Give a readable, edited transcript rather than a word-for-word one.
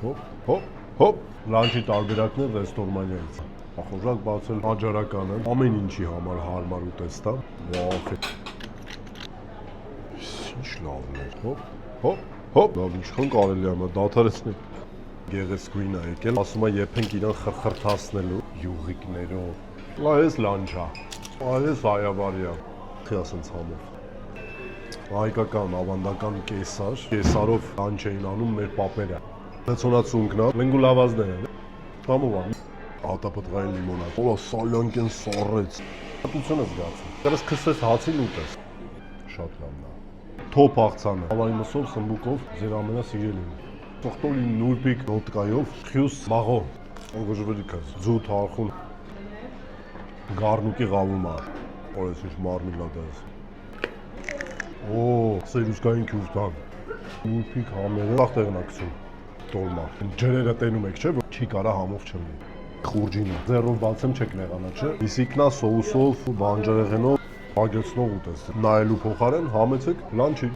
Հոպ, լանչի տարբերակն է ռեստորմաններից։ Խորժակ բացել աջարականը, ամեն ինչի համար հարմար ուտեստա։ Վախ է։ Ինչ լավն է։ Հոպ, լավ ինչքան կարելի է դադարեցնել։ Գեղեցկուին է եկել, ասում է եփենք իրան խրխրթացնելու յուղիկներով։ Այս լանչա, այս հայավարիա։ Խի ասենց համով։ Հայկական, ավանդական կեսարով լանչ էին անում մեր պապերը։ Հեցոնացունքն է, լենգուլավազներ են։ Համով է։ Հատապտղային լիմոնադ։ Օլա սալյանքեն սառեց։ Հատությունը զգացում։ Դրս քսես հացին ուտես։ Շատ լավն է։ Թոփ աղցանը, հավայնոսով, սմբուկով, ձեր ամենասիրելին։ Տոխտոլի նուրբիկ նոտկայով, խյուս մաղո, անգոժվելիքս, ձութ արխուն, գարնուկի ղավումա, օրես ինչ մարմիլ ադայս։ Օ, սերուսկային քյուրտան, նուրբիկ համերը, աղ տեղնակցում, տոլմա, ջրերը տենում եք, չէ, որ չի կարա համով չլի, խուրջինը, ձերով բացեմ չեք նեղանա, չէ, իսիկնա սոուսով, բանջարեղենով, ագեցնող ուտես, նայելու փոխարեն համեցեք լանչի։